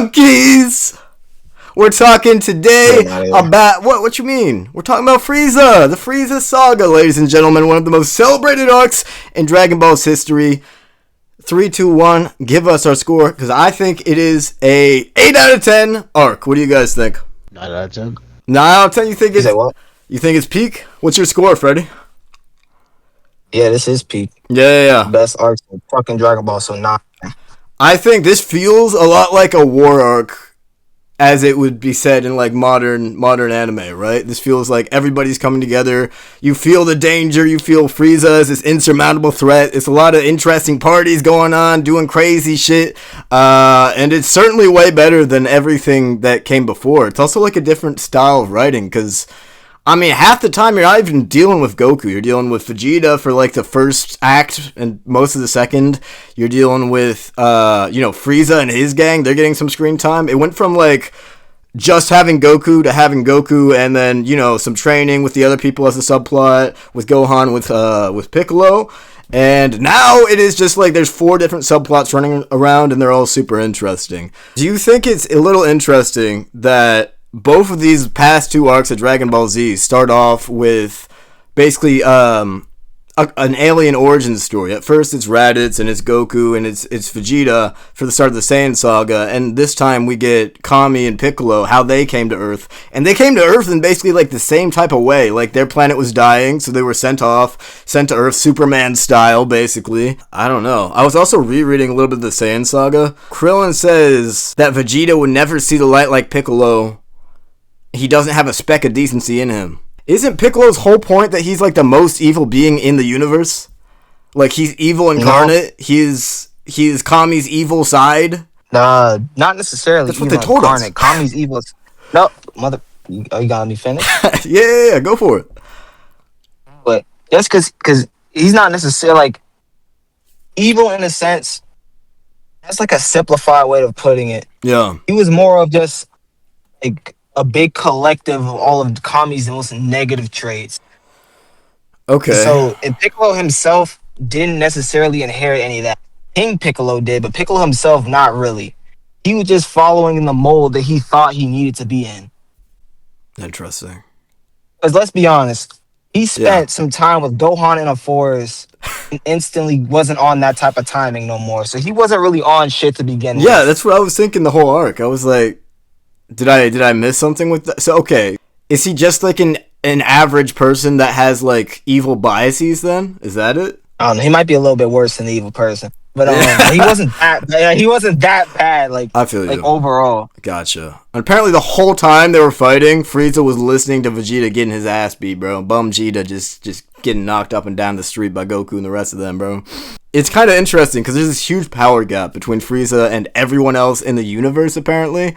monkeys. We're talking today about what you mean? We're talking about Frieza, the Frieza Saga, ladies and gentlemen, one of the most celebrated arcs in Dragon Ball's history. 3, 2, 1. Give us our score because I think it is a 8 out of 10 arc. What do you guys think? 9 out of 10. 9 out of 10. You think it's what? You think it's peak? What's your score, Freddie? Yeah, this is peak. Yeah. Best arc in fucking Dragon Ball, so 9. I think this feels a lot like a war arc, as it would be said in like modern anime, right? This feels like everybody's coming together. You feel the danger. You feel Frieza as this insurmountable threat. It's a lot of interesting parties going on, doing crazy shit, and it's certainly way better than everything that came before. It's also like a different style of writing because, I mean, half the time you're not even dealing with Goku. You're dealing with Vegeta for like the first act and most of the second. You're dealing with, Frieza and his gang. They're getting some screen time. It went from like just having Goku to having Goku and then, some training with the other people as a subplot with Gohan, with Piccolo. And now it is just like there's 4 different subplots running around and they're all super interesting. Do you think it's a little interesting that both of these past 2 arcs of Dragon Ball Z start off with basically an alien origin story? At first it's Raditz and it's Goku and it's Vegeta for the start of the Saiyan Saga, and this time we get Kami and Piccolo, how they came to Earth. And they came to Earth in basically like the same type of way. Like their planet was dying, so they were sent to Earth Superman style, basically. I don't know. I was also rereading a little bit of the Saiyan Saga. Krillin says that Vegeta would never see the light like Piccolo. He doesn't have a speck of decency in him. Isn't Piccolo's whole point that he's like the most evil being in the universe? Like he's evil incarnate? No. He's Kami's evil side? Nah, not necessarily. That's what they told us. Kami's evil. No, mother. Are you gonna be finished? yeah, go for it. But that's because he's not necessarily like evil in a sense. That's like a simplified way of putting it. Yeah. He was more of just like a big collective of all of Kami's most negative traits. Okay. So, and Piccolo himself didn't necessarily inherit any of that. King Piccolo did, but Piccolo himself, not really. He was just following in the mold that he thought he needed to be in. Interesting. Because let's be honest, he spent some time with Gohan in a forest and instantly wasn't on that type of timing no more. So he wasn't really on shit to begin with. Yeah, that's what I was thinking the whole arc. I was like, Did I miss something with that? So, okay. Is he just like an average person that has like evil biases then? Is that it? I don't know. He might be a little bit worse than the evil person. But he wasn't that bad, like, I feel like you. Overall. Gotcha. And apparently the whole time they were fighting, Frieza was listening to Vegeta getting his ass beat, bro. Bum Vegeta just getting knocked up and down the street by Goku and the rest of them, bro. It's kind of interesting because there's this huge power gap between Frieza and everyone else in the universe, apparently.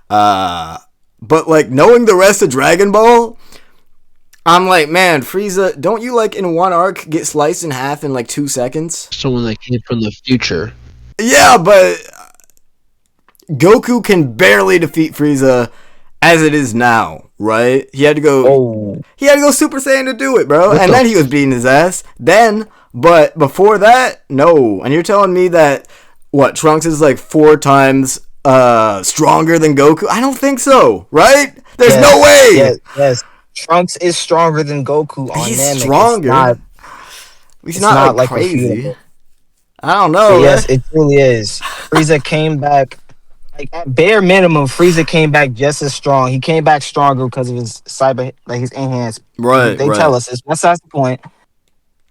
But like knowing the rest of Dragon Ball, I'm like, man, Frieza, don't you like in one arc get sliced in half in like 2 seconds? Someone that came from the future. Yeah, but Goku can barely defeat Frieza as it is now, right? He had to go Super Saiyan to do it, bro. And then he was beating his ass. But before that, no. And you're telling me that Trunks is like 4 times stronger than Goku? I don't think so, right? There's no way. Yes. Trunks is stronger than Goku on He's Namek. stronger. He's not like crazy. Refutable. I don't know. Yes, it truly is. Frieza came back, like at bare minimum, Frieza came back just as strong. He came back stronger because of his cyber, like his enhanced. Right. They tell us this. That's the point.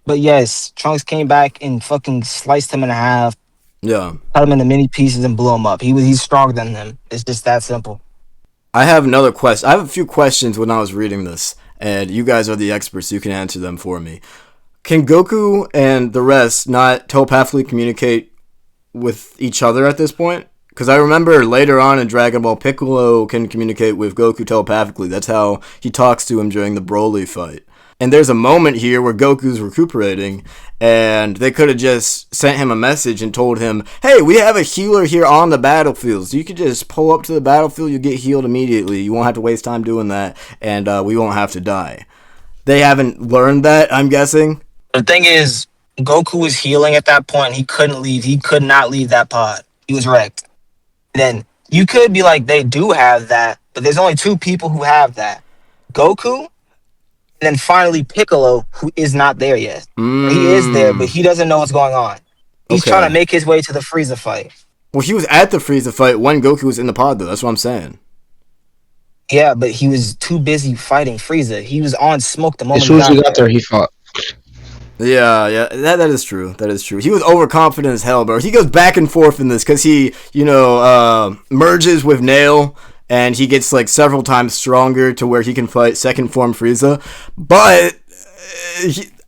But yes, Trunks came back and fucking sliced him in half. Yeah. Cut him into many pieces and blew him up. He's stronger than him. It's just that simple. I have another question. I have a few questions when I was reading this, and you guys are the experts, so you can answer them for me. Can Goku and the rest not telepathically communicate with each other at this point? Because I remember later on in Dragon Ball, Piccolo can communicate with Goku telepathically. That's how he talks to him during the Broly fight. And there's a moment here where Goku's recuperating, and they could have just sent him a message and told him, hey, we have a healer here on the battlefield, so you could just pull up to the battlefield, you'll get healed immediately. You won't have to waste time doing that, and we won't have to die. They haven't learned that, I'm guessing. The thing is, Goku was healing at that point. He couldn't leave. He could not leave that pod. He was wrecked. And then You could be like, they do have that, but there's only two people who have that: Goku, and then finally Piccolo, who is not there yet. Or he is there, but Mm, he doesn't know what's going on. He's trying to okay. make his way to the Frieza fight. Well, he was at the Frieza fight when Goku was in the pod, though. That's what I'm saying. Yeah, but he was too busy fighting Frieza. He was on smoke the As moment he soon as he got got there. there, he fought. Yeah, that is true. That is true. He was overconfident as hell, bro. He goes back and forth in this because he, merges with Nail, and he gets like several times stronger to where he can fight second form Frieza. But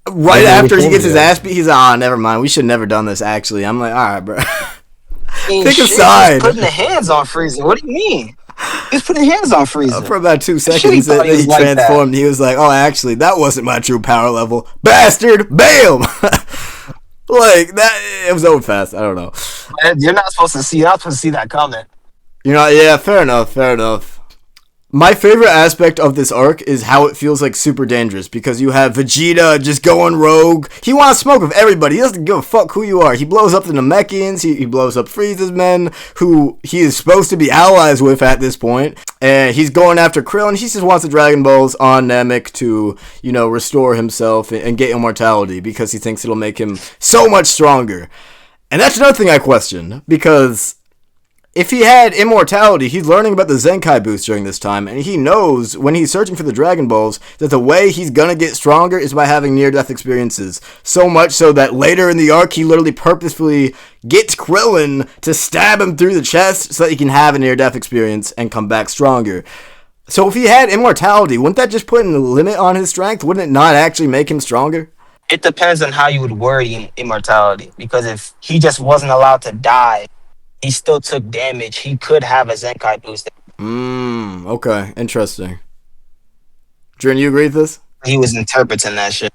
right Never after he reformed gets his yet. ass beat, he's like, never mind. We should have never done this. Actually, I'm like, all right, bro. Ain't Pick a shit, he was side. putting the hands on Frieza. What do you mean? He was putting hands on Frieza. For about 2 Sure, he seconds, thought then he was he like that. transformed. He was like, "Oh, actually, that wasn't my true power level, bastard!" Bam! Like that, it was over fast. I don't know. You're not supposed to see. You're not supposed to see that coming. Yeah, fair enough, fair enough. My favorite aspect of this arc is how it feels like super dangerous because you have Vegeta just going rogue. He wants smoke with everybody. He doesn't give a fuck who you are. He blows up the Namekians. He blows up Frieza's men, who he is supposed to be allies with at this point. And he's going after Krillin. He just wants the Dragon Balls on Namek to, restore himself and get immortality because he thinks it'll make him so much stronger. And that's another thing I question because if he had immortality, he's learning about the Zenkai boost during this time, and he knows when he's searching for the Dragon Balls that the way he's gonna get stronger is by having near-death experiences. So much so that later in the arc, he literally purposefully gets Krillin to stab him through the chest so that he can have a near-death experience and come back stronger. So if he had immortality, wouldn't that just put a limit on his strength? Wouldn't it not actually make him stronger? It depends on how you would word immortality. Because if he just wasn't allowed to die, he still took damage. He could have a Zenkai boost. Okay, interesting. Drin, you agree with this? He was interpreting that shit.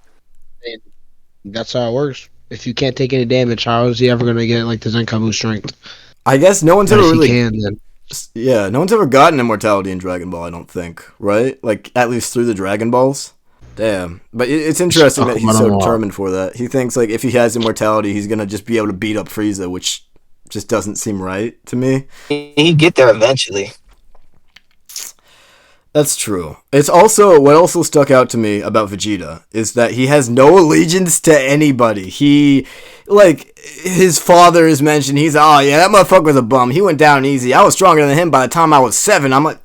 That's how it works. If you can't take any damage, how is he ever gonna get like the Zenkabu strength? I guess no one's And ever if really he can, then Yeah, no one's ever gotten immortality in Dragon Ball, I don't think, right? Like, at least through the Dragon Balls. Damn. But it's interesting that he's so determined for that. He thinks, like, if he has immortality, he's gonna just be able to beat up Frieza, which just doesn't seem right to me. He'd get there eventually. That's true. It's also, what also stuck out to me about Vegeta is that he has no allegiance to anybody. His father is mentioned. He's, oh yeah, that motherfucker was a bum. He went down easy. I was stronger than him by the time I was 7. I'm like,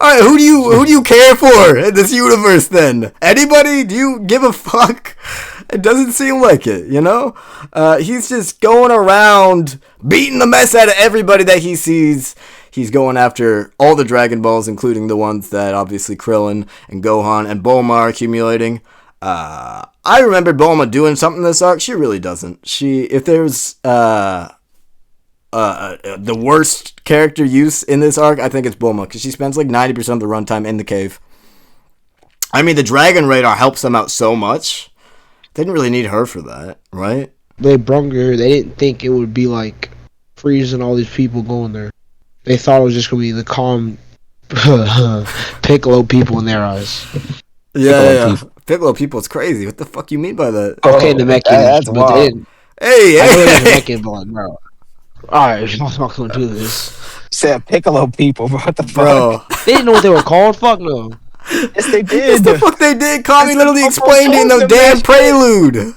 alright, who do you care for in this universe then? Anybody? Do you give a fuck? It doesn't seem like it, He's just going around beating the mess out of everybody that he sees. He's going after all the Dragon Balls, including the ones that obviously Krillin and Gohan and Bulma are accumulating. I remembered Bulma doing something this arc. She really doesn't. If there's the worst character use in this arc, I think it's Bulma, because she spends like 90% of the runtime in the cave. I mean, the Dragon Radar helps them out so much. They didn't really need her for that, right? they brung her. They didn't think it would be like Frieza and all these people going there. They thought it was just gonna be the calm Piccolo people in their eyes. Yeah. Piccolo people, it's crazy. What the fuck you mean by that? Okay, Namekians, that's but wild. they didn't. Hey! I know they're Namekian, but like, bro. Alright, I'm not gonna do this. Said Piccolo people, bro. What the fuck? Bro. They didn't know what they were called. Fuck no. Yes, they Yes, did. the fuck they did. Kami That's literally the explained it in the fuck damn match. prelude.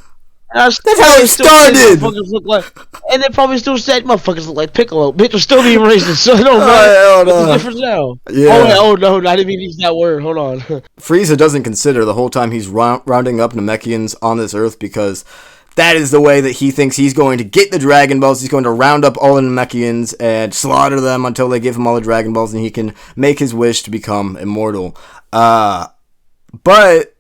That's how it started. Motherfuckers look like, and they probably still said motherfuckers look like Piccolo. Bitch will still be racist, so it don't Oh, matter. hell What's no. the difference now? Yeah. Oh no, I didn't mean to use that word. Hold on. Frieza doesn't consider the whole time he's rounding up Namekians on this earth because that is the way that he thinks he's going to get the Dragon Balls. He's going to round up all the Namekians and slaughter them until they give him all the Dragon Balls and he can make his wish to become immortal. But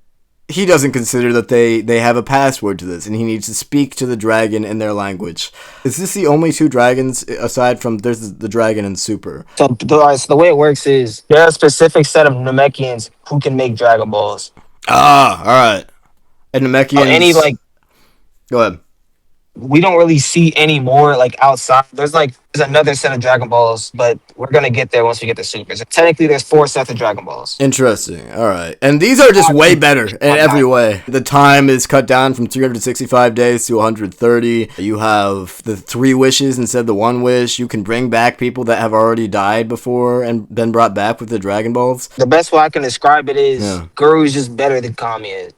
he doesn't consider that they have a password to this and he needs to speak to the dragon in their language. Is this the only two dragons aside from there's the dragon and Super? So the way it works is there are a specific set of Namekians who can make Dragon Balls. Alright. And Namekians... Any like Go ahead. we don't really see any more like outside. There's another set of Dragon Balls, but we're gonna get there once we get the Supers. Technically, there's 4 sets of Dragon Balls. Interesting. All right. And these are just way better in every way. The time is cut down from 365 days to 130. You have the 3 wishes instead of the 1 wish. You can bring back people that have already died before and been brought back with the Dragon Balls. The best way I can describe it is Guru's just better than Kami is.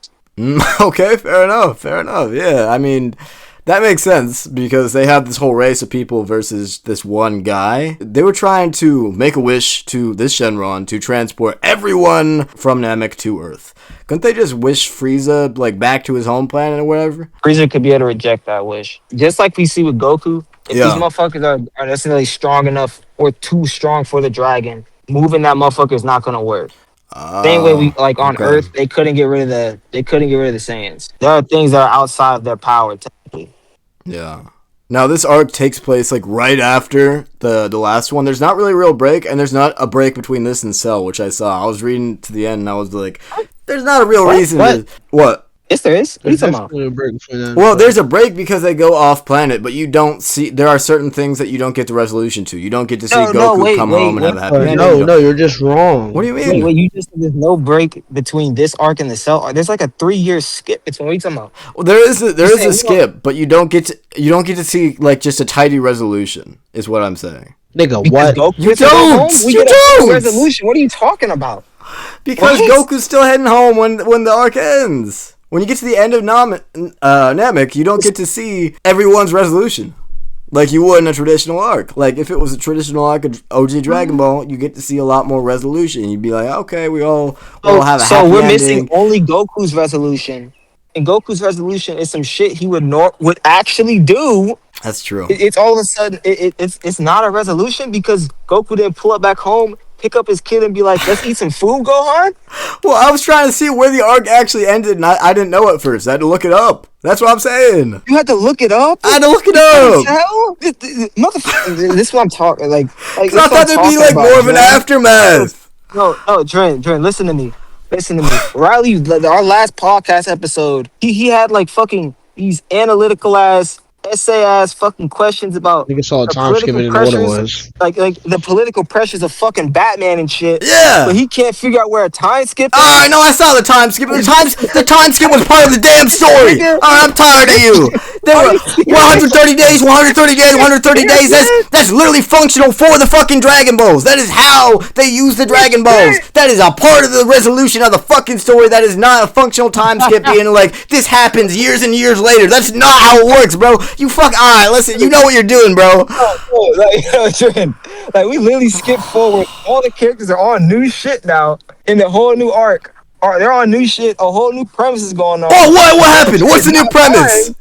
Okay, fair enough. Yeah, I mean, that makes sense because they have this whole race of people versus this one guy. They were trying to make a wish to this Shenron to transport everyone from Namek to Earth. Couldn't they just wish Frieza like back to his home planet or whatever? Frieza could be able to reject that wish. Just like we see with Goku. If these motherfuckers are necessarily strong enough or too strong for the dragon, moving that motherfucker is not gonna work. Same way we on Earth, they couldn't get rid of the Saiyans. There are things that are outside of their power technically. Yeah. Now this arc takes place like right after the last one. There's not really a real break, and there's not a break between this and Cell, which I saw. I was reading to the end, and I was like, "There's not a real reason." What? Yes, there is. What are you talking about? Well, there's a break because they go off planet, but you don't see. There are certain things that you don't get the resolution to. You don't get to see Goku come home and have a happy ending. No, you're just wrong. What do you mean? Wait, you just said there's no break between this arc and the Cell arc. There's like a 3-year skip between. What are you talking about? Well, there is a skip, but you don't get to see like just a tidy resolution. Is what I'm saying. Nigga, because what? You don't. Resolution. What are you talking about? Because Goku's still heading home when the arc ends. When you get to the end of Namek, you don't get to see everyone's resolution like you would in a traditional arc. Like, if it was a traditional arc of OG Dragon Ball, you get to see a lot more resolution. You'd be like, okay, we all have a happy ending. So we're missing only Goku's resolution. And Goku's resolution is some shit he would actually do. That's true. It's all of a sudden, it's not a resolution because Goku didn't pull up back home, pick up his kid and be like, let's eat some food, Gohan? Well, I was trying to see where the arc actually ended, and I didn't know at first. I had to look it up. That's what I'm saying. You had to look it up? I had to look it up. Motherfucker, this is what I'm talking, like I thought there'd be like more of an aftermath. No, Dren, listen to me. Riley, our last podcast episode, he had like fucking these analytical ass essay-ass fucking questions about I saw a time skipping in what it was. Like the political pressures of fucking Batman and shit. Yeah. But he can't figure out where a time skip is. Alright, no, I saw the time skip. The time skip was part of the damn story. Alright, I'm tired of you. There were 130 days, 130 days, 130 days. That's literally functional for the fucking Dragon Balls. That is how they use the Dragon Balls. That is a part of the resolution of the fucking story. That is not a functional time skip being like, this happens years and years later. That's not how it works, bro. You alright, listen, you know what you're doing, bro. Like, we literally skip forward. All the characters are on new shit now in the whole new arc. They're on new shit. A whole new premise is going on. Oh, what happened? What's the new premise?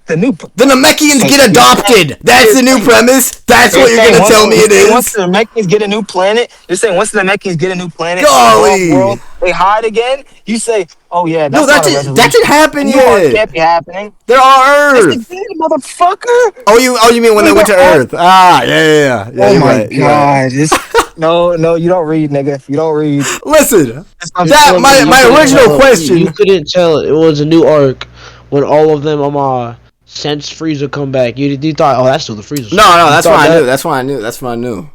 The Namekians get adopted. That's the new premise. That's what you're gonna tell me it is. Once the Namekians get a new planet, you're saying once the Namekians get a new planet, golly, world, they hide again. You say, oh yeah, that's that didn't happen yet. It can't be happening. They're on Earth, motherfucker. Oh, you mean when they went to Earth? Yeah. Oh my god, No, you don't read, nigga. You don't read. Listen, my original question. You couldn't tell it was a new arc when all of them since Frieza come back. You thought, oh, that's still the Frieza. No, that's what I knew. That's what I knew.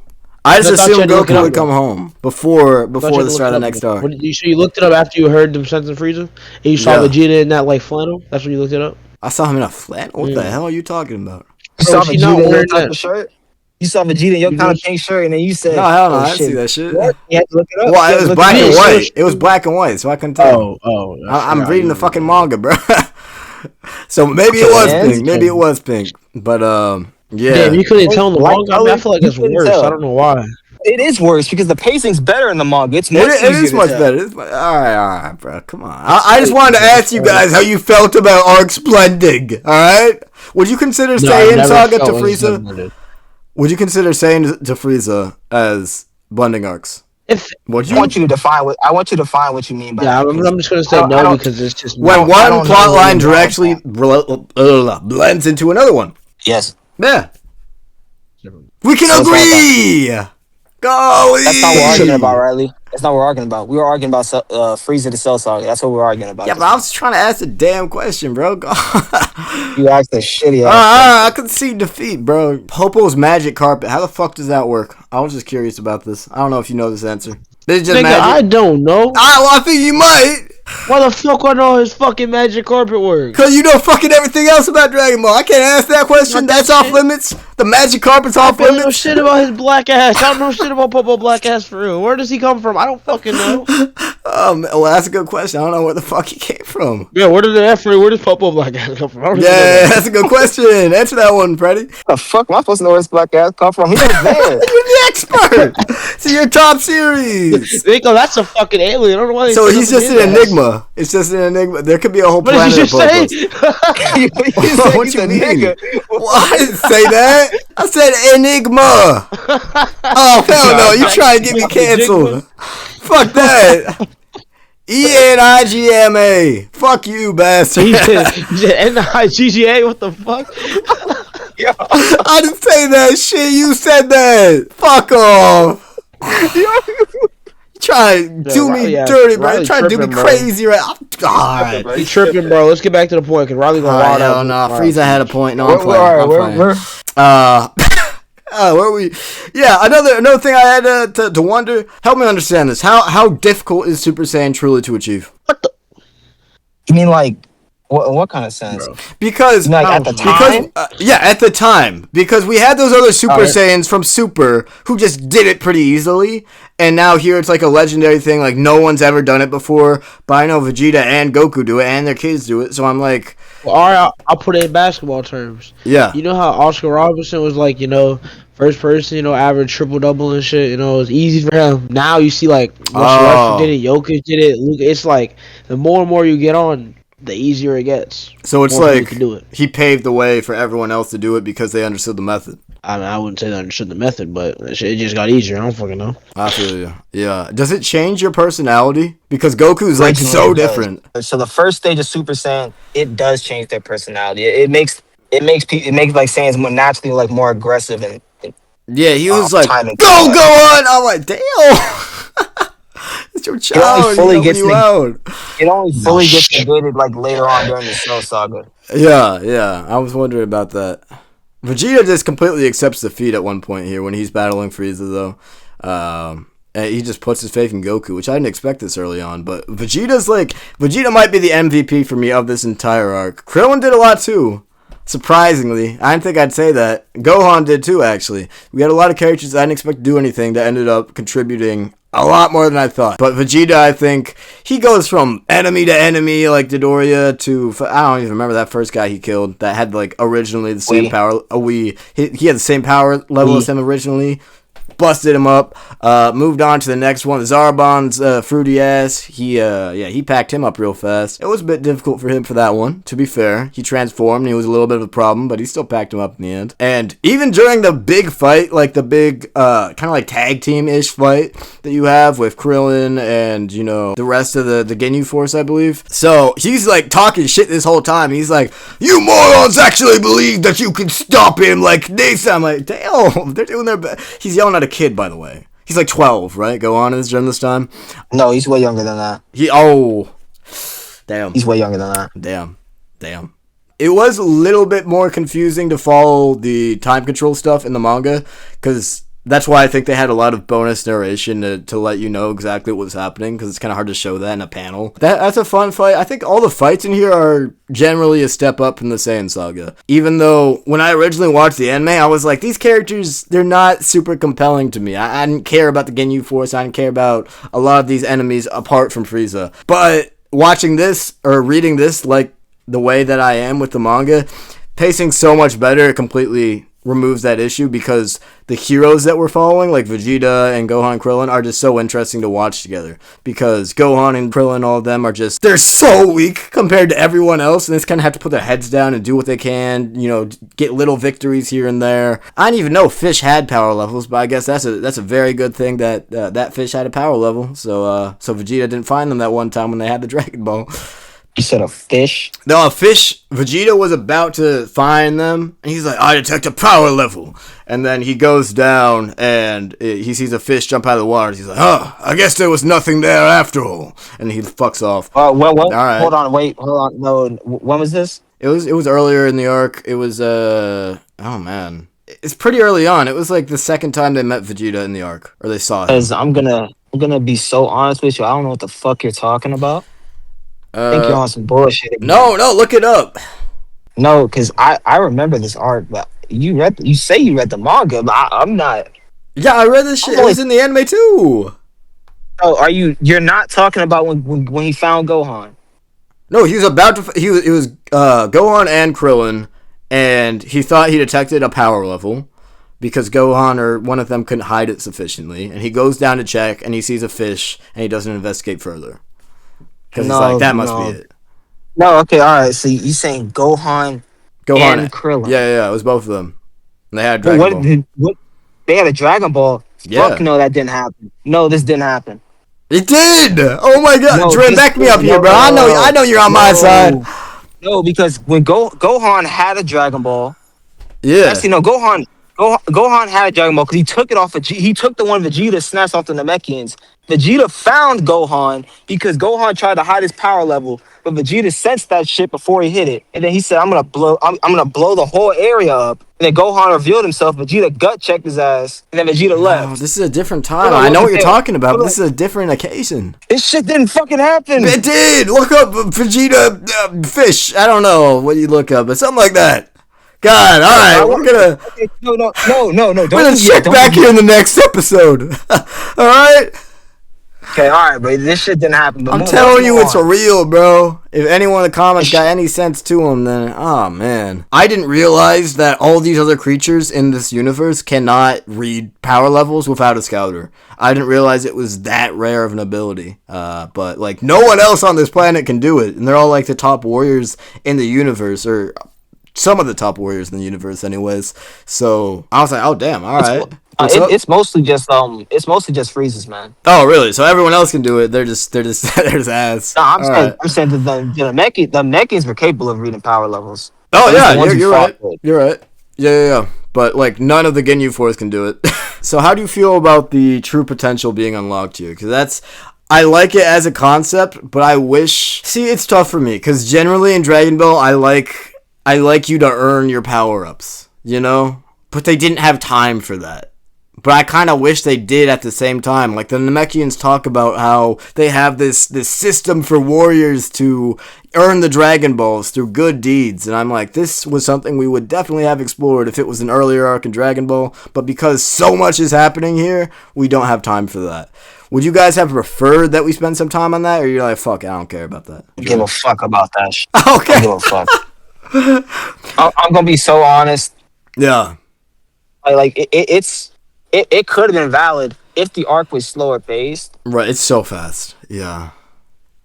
I just assumed Goku would come home before the start of the next arc. So you looked it up after you heard them sensing Frieza? And you saw Vegeta in that like flannel? That's when you looked it up? I saw him in a flannel? What the hell are you talking about? You saw Vegeta in your type of shirt? You saw Vegeta in your kind of pink shirt, and then you said, no, hell no, I didn't see that shit. What? You had to look it up. Well, it was black and white. It was black and white, so I couldn't tell. I'm reading the fucking manga, bro. So maybe it was pink. Maybe it was pink. But yeah. Damn, you couldn't tell in the manga. I feel like it's worse. I don't know why. It is worse because the pacing's better in the manga. It is much better. All right, bro. Come on. I just wanted to ask you guys how you felt about arcs blending. All right. Would you consider Saiyan Saga to Frieza? Would you consider Saiyan to Frieza as blending arcs? I want you to define what you mean by that. I'm just gonna say no because it's just when one plot line directly blends into another one. Yes. Yeah. We can agree. Golly. That's not what we're arguing about, Riley. That's not what we're arguing about. We were arguing about Frieza the Cell Saga. That's what we're arguing about. Yeah, but I was trying to ask a damn question, bro. You asked a shitty ass. I could see defeat, bro. Popo's magic carpet. How the fuck does that work? I was just curious about this. I don't know if you know this answer. It's just Nigga, magic. I don't know. I think you might. Why the fuck I know his fucking magic carpet work? Cause you know fucking everything else about Dragon Ball. I can't ask that question. That's off limits. The magic carpet's off I don't know limits. shit about his black ass. I don't know shit about Popo black ass for real. Where does he come from? I don't fucking know. Well, that's a good question. I don't know where the fuck he came from. Yeah, where does Popo black ass come from? Yeah, that's a good question. Answer that one, Freddie. The fuck am I supposed to know where this black ass come from? He's not there. You're the expert. It's your top series. Nico, that's a fucking alien. I don't know why. So he's just an enigma. It's just an enigma. There could be a whole What planet did you of say? Popos. What you mean? Well, I didn't say that. I said enigma. Oh hell no! You try to get me canceled? Fuck that. ENIGMA. Fuck you, bastard. He said NIGGA. What the fuck? I didn't say that shit. You said that. Fuck off. Try to do me dirty, bro. Riley Try to do me tripping, crazy, right? Alright. He tripping, bro. Let's get back to the point. Cause Riley gonna ride out. No, Frieza had a point. No, I'm playing. Where are we? Yeah, another thing I had to wonder. Help me understand this. How difficult is Super Saiyan truly to achieve? You mean like what kind of sense? Because like at the time, at the time, because we had those other Super Saiyans from Super who just did it pretty easily, and now here it's like a legendary thing. Like no one's ever done it before, but I know Vegeta and Goku do it, and their kids do it. So I'm like, well, all right, I'll put it in basketball terms. Yeah, you know how Oscar Robertson was like, first person, average triple double and shit. It was easy for him. Now you see like Russell did it, Jokic did it. Luka. It's like the more and more you get on, the easier it gets. So it's like he paved the way for everyone else to do it because they understood the method. I wouldn't say they understood the method, but it just got easier. I don't fucking know. I feel you. Yeah. Does it change your personality? Because Goku's like so different. So the first stage of Super Saiyan, it does change their personality. It makes like Saiyans more naturally like more aggressive and yeah, he was like, go on. I'm like, damn. It's your child. It only fully gets negated like later on during the Cell Saga. Yeah. I was wondering about that. Vegeta just completely accepts defeat at one point here when he's battling Frieza, though. And he just puts his faith in Goku, which I didn't expect this early on. But Vegeta might be the MVP for me of this entire arc. Krillin did a lot too. Surprisingly, I didn't think I'd say that. Gohan did too, actually. We had a lot of characters I didn't expect to do anything that ended up contributing a lot more than I thought. But Vegeta, I think, he goes from enemy to enemy, like Dodoria, to... I don't even remember that first guy he killed that had, like, originally the same power... He had the same power level as him originally. Busted him up, moved on to the next one. Zarbon's fruity ass. He packed him up real fast. It was a bit difficult for him for that one, to be fair. He transformed, he was a little bit of a problem, but he still packed him up in the end. And even during the big fight, like the big kind of like tag team-ish fight that you have with Krillin and, the rest of the Ginyu Force, I believe. So he's like talking shit this whole time. He's like, you morons actually believe that you can stop him like this. I'm like, damn, they're doing their best. He's yelling at a kid, by the way. He's like 12, right? Gohan is during this time. No, he's way younger than that. Damn. He's way younger than that. Damn. It was a little bit more confusing to follow the time control stuff in the manga, because that's why I think they had a lot of bonus narration to let you know exactly what was happening, because it's kind of hard to show that in a panel. That's a fun fight. I think all the fights in here are generally a step up from the Saiyan Saga. Even though when I originally watched the anime, I was like, these characters, they're not super compelling to me. I didn't care about the Ginyu Force. I didn't care about a lot of these enemies apart from Frieza. But watching this, or reading this, like the way that I am with the manga, pacing so much better, it completely removes that issue, because the heroes that we're following, like Vegeta and Gohan and Krillin, are just so interesting to watch together, because Gohan and Krillin, all of them are just, they're so weak compared to everyone else, and they just kind of have to put their heads down and do what they can, get little victories here and there. I didn't even know Fish had power levels, but I guess that's a very good thing that that Fish had a power level, so Vegeta didn't find them that one time when they had the Dragon Ball. You said a fish? No, a fish. Vegeta was about to find them, and he's like, I detect a power level. And then he goes down, and he sees a fish jump out of the water. He's like, oh, I guess there was nothing there after all. And he fucks off. What? All right. Hold on. No, when was this? It was earlier in the arc. It was, oh, man. It's pretty early on. It was like the second time they met Vegeta in the arc, or they saw him. Because I'm gonna be so honest with you. I don't know what the fuck you're talking about. I think you're on some bullshit again. No, look it up. No, because I remember this arc, but you say you read the manga, but I'm not. Yeah, I read this shit. It was in the anime too. Oh, you're not talking about when he found Gohan? No, he was about to. It was Gohan and Krillin, and he thought he detected a power level because Gohan or one of them couldn't hide it sufficiently, and he goes down to check, and he sees a fish, and he doesn't investigate further because he's like, that must be it. No, okay, all right. So you saying Gohan and Krillin? Yeah, it was both of them. And they had a Dragon Ball. They had a Dragon Ball? Yeah. Fuck no, that didn't happen. No, this didn't happen. It did! Oh my god. No, Dre, back me up here, bro. I know you're on my side. No, because when Gohan had a Dragon Ball. Yeah. Actually, no, Gohan had a Dragon Ball because he took it off he took the one Vegeta snatched off the Namekians. Vegeta found Gohan because Gohan tried to hide his power level, but Vegeta sensed that shit before he hit it, and then he said, "I'm gonna blow the whole area up." And then Gohan revealed himself. Vegeta gut checked his ass, and then Vegeta left. Oh, this is a different time. I know what you're talking about, but this is a different occasion. This shit didn't fucking happen. It did. Look up Vegeta fish. I don't know what you look up, but something like that. God, all right, we're gonna. Okay, no. We're gonna check back here in the next episode. All right. Okay, all right, bro. This shit didn't happen. I'm telling you, it's real, bro. If anyone in the comments got any sense to them, then oh man, I didn't realize that all these other creatures in this universe cannot read power levels without a scouter. I didn't realize it was that rare of an ability. But like no one else on this planet can do it, and they're all like the top warriors in the universe, or some of the top warriors in the universe, anyways. So I was like, oh damn, all right. It's mostly just Frieza's, man. Oh really? So everyone else can do it. They're just they're just ass. No, I'm saying that the Mechans were capable of reading power levels. Oh yeah, you're right. You're right. Yeah. But like none of the Ginyu Force can do it. So how do you feel about the true potential being unlocked here? Because I like it as a concept, but I wish. See, it's tough for me because generally in Dragon Ball, I like you to earn your power ups, you know. But they didn't have time for that. But I kind of wish they did at the same time. Like the Namekians talk about how they have this system for warriors to earn the Dragon Balls through good deeds. And I'm like, this was something we would definitely have explored if it was an earlier arc in Dragon Ball. But because so much is happening here, we don't have time for that. Would you guys have preferred that we spend some time on that? Or you're like, fuck, I don't care about that? I give a fuck about that shit. Okay. I give a fuck. I'm going to be so honest. Yeah. Like it could have been valid if the arc was slower paced. Right, it's so fast. Yeah.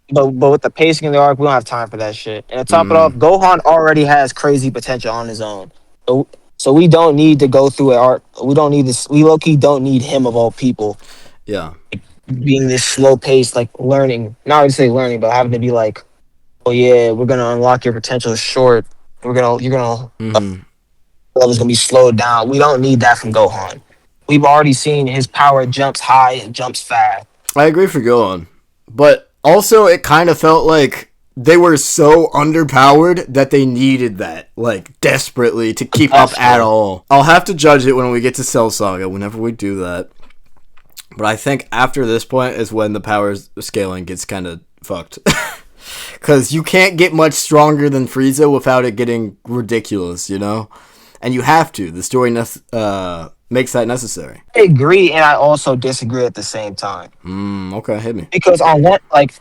But with the pacing of the arc, we don't have time for that shit. And to top it off, Gohan already has crazy potential on his own. So we don't need to go through an arc. We don't need this. We low-key don't need him of all people. Yeah. Being this slow paced, like learning. Not really say learning, but having to be like, oh yeah, we're gonna unlock your potential short. You're gonna level's gonna be slowed down. We don't need that from Gohan. We've already seen his power jumps high and jumps fast. I agree for Gohan. But also it kind of felt like they were so underpowered that they needed that, like, desperately to keep up at all. I'll have to judge it when we get to Cell Saga, whenever we do that. But I think after this point is when the power scaling gets kind of fucked. Because you can't get much stronger than Frieza without it getting ridiculous, you know? And you have to. The story makes that necessary. I agree, and I also disagree at the same time. Okay, hit me. Because on one, like,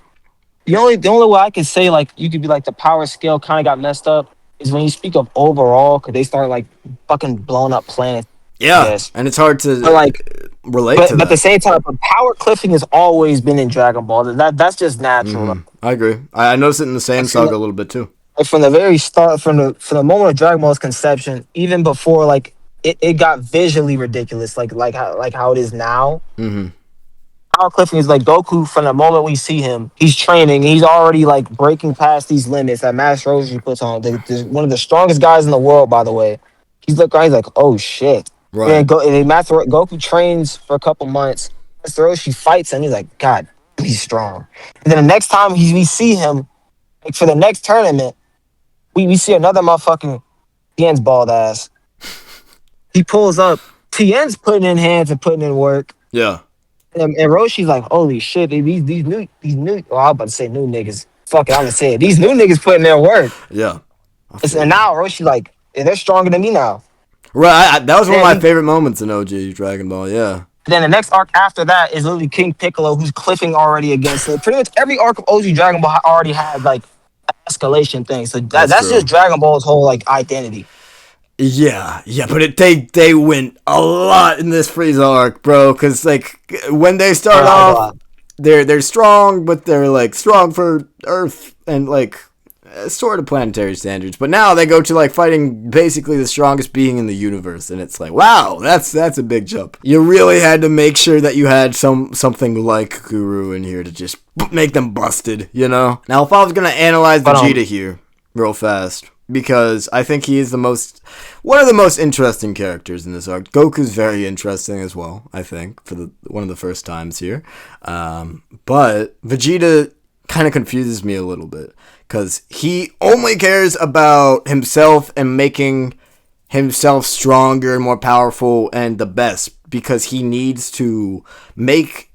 the only way I could say, like, you could be like the power scale kind of got messed up is when you speak of overall, because they start like fucking blowing up planets. Yeah, and it's hard to relate to that. But at the same time, power cliffing has always been in Dragon Ball. That's just natural. I agree. I noticed it in the Saiyan Saga a little bit too. Like from the very start, from the moment of Dragon Ball's conception, even before like it got visually ridiculous, like how it is now. power cliffing is like Goku. From the moment we see him, he's training. He's already like breaking past these limits that Master Roshi puts on. One of the strongest guys in the world, by the way. He's like, oh shit. Right. And Goku trains for a couple months. Master Roshi fights him. He's like, God, he's strong. And then the next time we see him, like for the next tournament, we see another motherfucking Tien's bald ass. He pulls up. Tien's putting in hands and putting in work. Yeah. And Roshi's like, holy shit, these new, well, I was about to say new niggas. Fuck it, I'm gonna say it. These new niggas putting their work. Yeah. And now Roshi like, they're stronger than me now. Right, that was one of my favorite moments in OG Dragon Ball, yeah. Then the next arc after that is literally King Piccolo, who's cliffing already against it. Pretty much every arc of OG Dragon Ball already had like escalation thing. So that's just Dragon Ball's whole like identity. Yeah, but they went a lot in this Frieza arc, bro. Because like when they start off, they're strong, but they're like strong for Earth and like sort of planetary standards. But now they go to like fighting basically the strongest being in the universe, and it's like, wow, that's a big jump. You really had to make sure that you had something like Guru in here to just make them busted, you know. Now, if I was gonna analyze Vegeta here real fast, because I think he is one of the most interesting characters in this arc. Goku's very interesting as well, I think, for one of the first times here. But Vegeta kind of confuses me a little bit, because he only cares about himself and making himself stronger and more powerful and the best, because he needs to make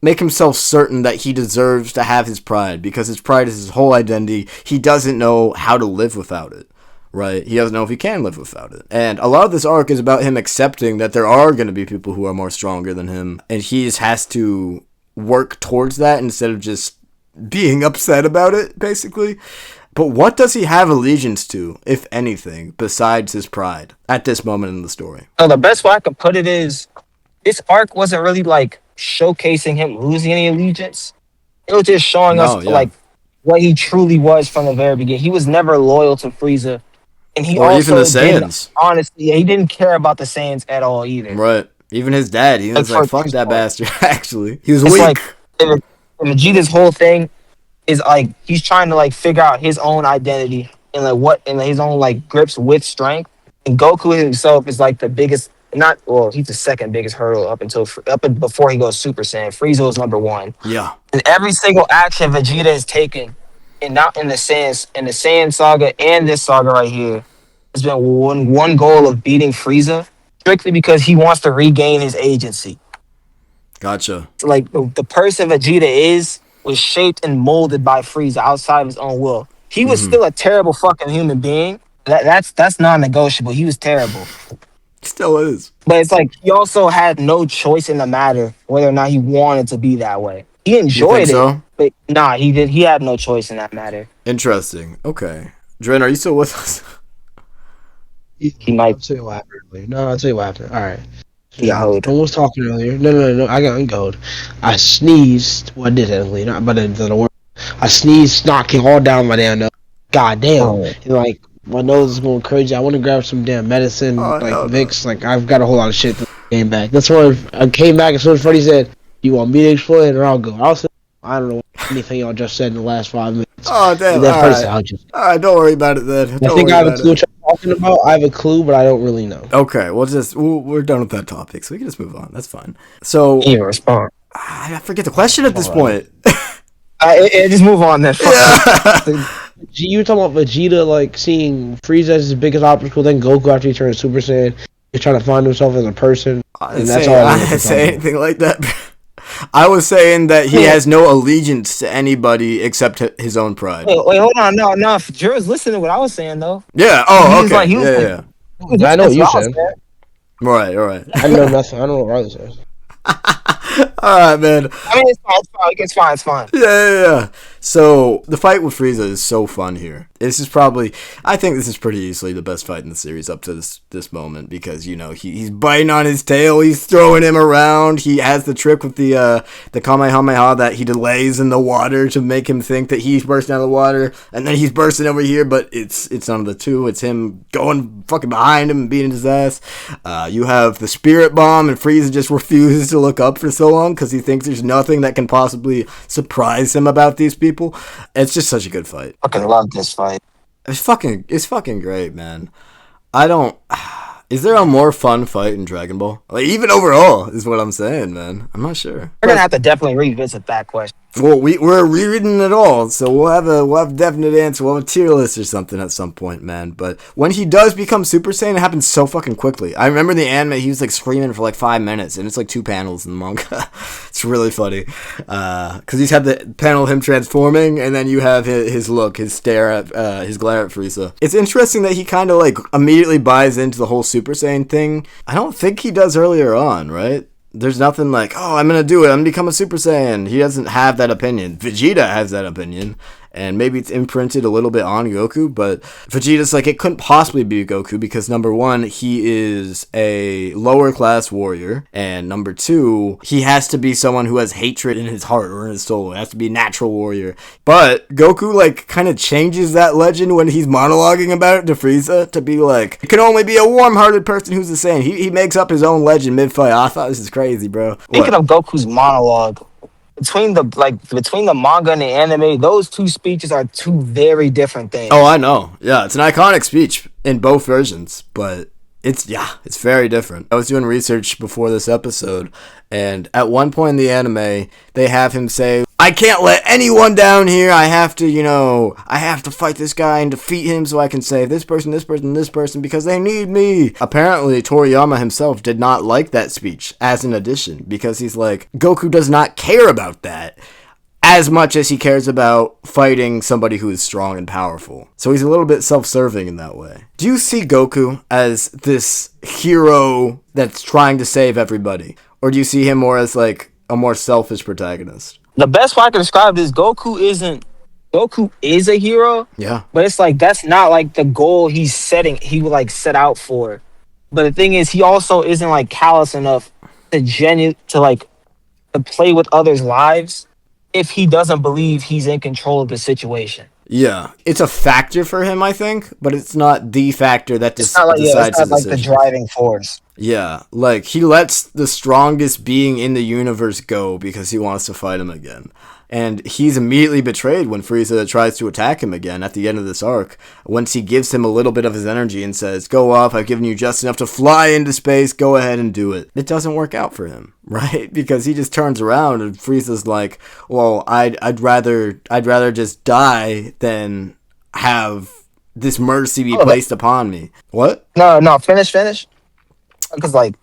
himself certain that he deserves to have his pride, because his pride is his whole identity. He doesn't know how to live without it, right? He doesn't know if he can live without it. And a lot of this arc is about him accepting that there are going to be people who are more stronger than him, and he just has to work towards that instead of just being upset about it, basically. But what does he have allegiance to, if anything, besides his pride at this moment in the story? So the best way I could put it is, this arc wasn't really like showcasing him losing any allegiance. It was just showing us like what he truly was from the very beginning. He was never loyal to Frieza, and he or also even the Saiyans. Honestly, he didn't care about the Saiyans at all either. Right. Even his dad, he was like, fuck that bastard. Actually, he was weak. Like, and Vegeta's whole thing is like he's trying to like figure out his own identity and like his own like grips with strength. And Goku himself is like the biggest. He's the second biggest hurdle before he goes Super Saiyan. Frieza was number one. Yeah. And every single action Vegeta has taken, and not in the Saiyan saga and this saga right here, has been one goal of beating Frieza, strictly because he wants to regain his agency. Gotcha. Like the person Vegeta was shaped and molded by Frieza outside of his own will. He was still a terrible fucking human being. That's non-negotiable. He was terrible. Still is. But it's like he also had no choice in the matter whether or not he wanted to be that way. He enjoyed it, but he had no choice in that matter. Interesting. Okay. Dren, are you still with us? He might. I'll tell you what happened. No, I'll tell you what happened. All right. Yeah, I was talking earlier. No. I got gold. I sneezed. Well, I did technically, not but the word. I sneezed, snot came all down my damn nose. God damn. Oh. And like my nose is going crazy. I want to grab some damn medicine, Vicks. Like I've got a whole lot of shit that came back. That's why I came back as soon as Freddie said, "You want me to explain or I'll go?" I don't know anything y'all just said in the last 5 minutes. Oh damn! All right, don't worry about it then. I think I have a clue what you're talking about. I have a clue, but I don't really know. Okay, we're done with that topic, so we can just move on. That's fine. So you respond. I forget the question at this point. Just move on then. Yeah. You were talking about Vegeta like seeing Frieza as his biggest obstacle, then Goku after he turned Super Saiyan, he's trying to find himself as a person. I didn't say anything like that. I was saying that he has no allegiance to anybody except his own pride. Wait, hold on. No. Jura's listening to what I was saying, though. Yeah, okay. Yeah. I know what you said. All right. I know nothing. I don't know what Riley says. Alright, man. I mean, it's fine. Yeah. So, the fight with Frieza is so fun here. I think this is pretty easily the best fight in the series up to this moment, because, you know, he's biting on his tail, he's throwing him around, he has the trick with the Kamehameha that he delays in the water to make him think that he's bursting out of the water, and then he's bursting over here, but it's none of the two. It's him going fucking behind him and beating his ass. You have the Spirit Bomb, and Frieza just refuses to look up for so long. long because he thinks there's nothing that can possibly surprise him about these people. It's just such a good fight. I fucking love this fight. It's fucking great, man. I don't. Is there a more fun fight in Dragon Ball? Like, even overall, is what I'm saying, man. I'm not sure. We're gonna have to definitely revisit that question. Well, we're rereading it all, so we'll have a definite answer. We'll have a tier list or something at some point, man. But when he does become Super Saiyan, it happens so fucking quickly. I remember in the anime, he was like screaming for like 5 minutes, and it's like 2 panels in the manga. It's really funny, because he's had the panel of him transforming, and then you have his look, his stare at his glare at Frieza. It's interesting that he kind of like immediately buys into the whole Super Saiyan thing. I don't think he does earlier on, right? There's nothing like, oh, I'm going to do it. I'm going to become a Super Saiyan. He doesn't have that opinion. Vegeta has that opinion. And maybe it's imprinted a little bit on Goku, but Vegeta's like, it couldn't possibly be Goku because, number one, he is a lower class warrior. And number two, he has to be someone who has hatred in his heart or in his soul. It has to be a natural warrior. But Goku, like, kind of changes that legend when he's monologuing about it to Frieza to be like, it can only be a warm-hearted person who's the same. He makes up his own legend mid-fight. I thought this is crazy, bro. Speaking of Goku's monologue, between the manga and the anime, those two speeches are two very different things. Oh, I know. Yeah, it's an iconic speech in both versions, but it's very different. I was doing research before this episode, and at one point in the anime, they have him say, I can't let anyone down here. I have to fight this guy and defeat him so I can save this person, this person, this person because they need me. Apparently, Toriyama himself did not like that speech as an addition because he's like, Goku does not care about that as much as he cares about fighting somebody who is strong and powerful. So he's a little bit self-serving in that way. Do you see Goku as this hero that's trying to save everybody? Or do you see him more as like a more selfish protagonist? The best way I can describe this, Goku is a hero. Yeah. But it's like that's not like the goal he would like set out for. But the thing is, he also isn't like callous enough to play with others' lives if he doesn't believe he's in control of the situation. Yeah, it's a factor for him, I think, but it's not the factor that decides it's not like the driving force. Yeah, like, he lets the strongest being in the universe go because he wants to fight him again. And he's immediately betrayed when Frieza tries to attack him again at the end of this arc. Once he gives him a little bit of his energy and says, go off, I've given you just enough to fly into space, go ahead and do it. It doesn't work out for him, right? Because he just turns around and Frieza's like, well, I'd rather just die than have this mercy be placed upon me. What? No, finish. Because, like,